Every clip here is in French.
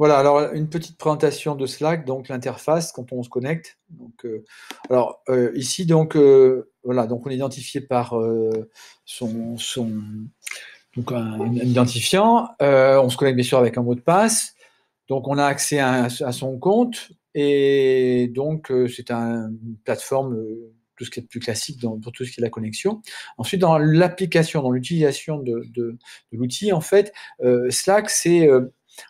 Voilà, alors une petite présentation de Slack, donc l'interface quand on se connecte. Donc, ici, donc, voilà, donc on est identifié par donc un identifiant. On se connecte bien sûr avec un mot de passe. Donc on a accès à son compte et donc c'est une plateforme, tout ce qui est plus classique pour tout ce qui est la connexion. Ensuite, dans l'application, dans l'utilisation de l'outil, en fait, Slack, c'est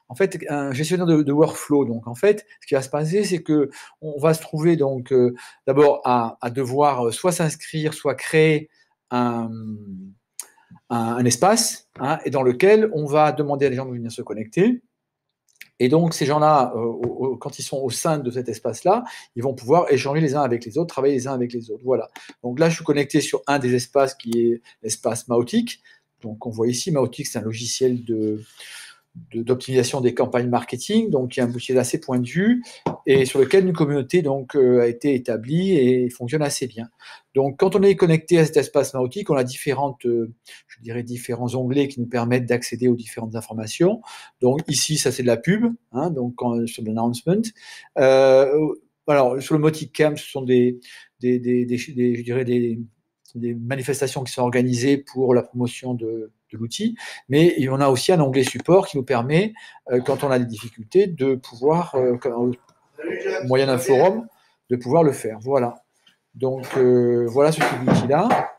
en fait un gestionnaire de workflow. Donc en fait, ce qui va se passer, c'est que on va se trouver donc d'abord à devoir soit s'inscrire, soit créer un, un espace, hein, et dans lequel on va demander à des gens de venir se connecter. Et donc, ces gens-là, quand ils sont au sein de cet espace-là, ils vont pouvoir échanger les uns avec les autres, travailler les uns avec les autres. Voilà. Donc là, je suis connecté sur un des espaces qui est l'espace Mautic. Donc, on voit ici, Mautic, c'est un logiciel d'optimisation des campagnes marketing, donc qui est un logiciel assez pointu et sur lequel une communauté donc a été établie et fonctionne assez bien. Donc, quand on est connecté à cet espace Mautic, on a je dirais différents onglets qui nous permettent d'accéder aux différentes informations. Donc ici, ça c'est de la pub, hein, donc sur l'announcement. Alors sur le Mautic Camp, ce sont je dirais des manifestations qui sont organisées pour la promotion de l'outil, mais on a aussi un onglet support qui nous permet, quand on a des difficultés, de pouvoir, au moyen d'un forum, de pouvoir le faire. Voilà. Donc, voilà ce type d'outil-là.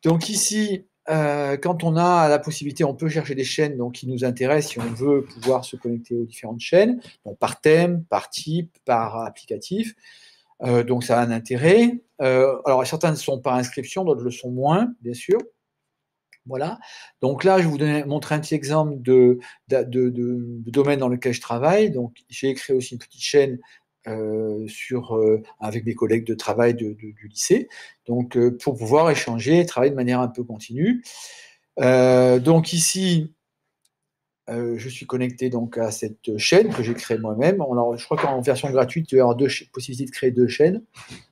Donc ici, quand on a la possibilité, on peut chercher des chaînes donc, qui nous intéressent si on veut pouvoir se connecter aux différentes chaînes, donc par thème, par type, par applicatif. Donc ça a un intérêt. Alors certains sont par inscription, d'autres le sont moins, bien sûr. Voilà. Donc là, je vais vous montrer un petit exemple de domaine dans lequel je travaille. Donc j'ai créé aussi une petite chaîne avec mes collègues de travail du lycée, donc pour pouvoir échanger et travailler de manière un peu continue. Donc ici, je suis connecté donc à cette chaîne que j'ai créée moi-même. Alors, je crois qu'en version gratuite, il y avoir possibilités de créer deux chaînes,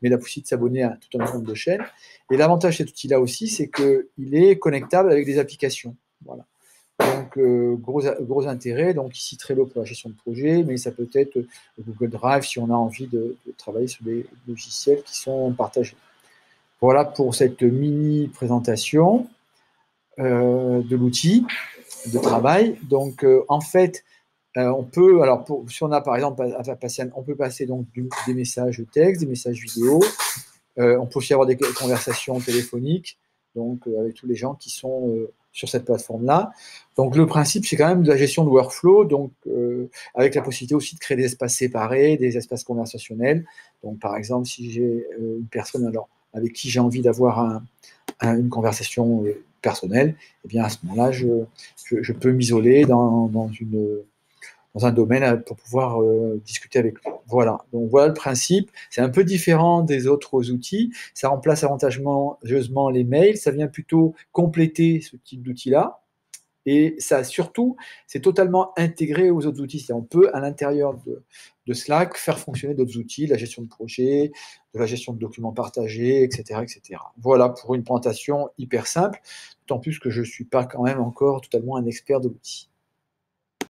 mais la possibilité de s'abonner à tout un ensemble de chaînes. Et l'avantage de cet outil-là aussi, c'est qu'il est connectable avec des applications. Voilà. Donc, gros intérêt. Donc, ici, Trello pour la gestion de projet, mais ça peut être Google Drive si on a envie de travailler sur des logiciels qui sont partagés. Voilà pour cette mini présentation de l'outil de travail. Donc, en fait, on peut, alors si on a par exemple on peut passer donc des messages texte, des messages vidéo. On peut aussi avoir des conversations téléphoniques, donc avec tous les gens qui sont sur cette plateforme-là. Donc le principe, c'est quand même de la gestion de workflow, donc avec la possibilité aussi de créer des espaces séparés, des espaces conversationnels. Donc par exemple, si j'ai une personne avec qui j'ai envie d'avoir une conversation personnelle, eh bien à ce moment-là, je peux m'isoler dans un domaine pour pouvoir discuter avec lui. Voilà, donc voilà le principe. C'est un peu différent des autres outils. Ça remplace avantageusement les mails. Ça vient plutôt compléter ce type d'outil-là. Et ça, surtout, c'est totalement intégré aux autres outils. On peut, à l'intérieur de Slack, faire fonctionner d'autres outils, la gestion de projet, de la gestion de documents partagés, etc., etc. Voilà pour une présentation hyper simple, d'autant plus que je ne suis pas quand même encore totalement un expert de l'outil.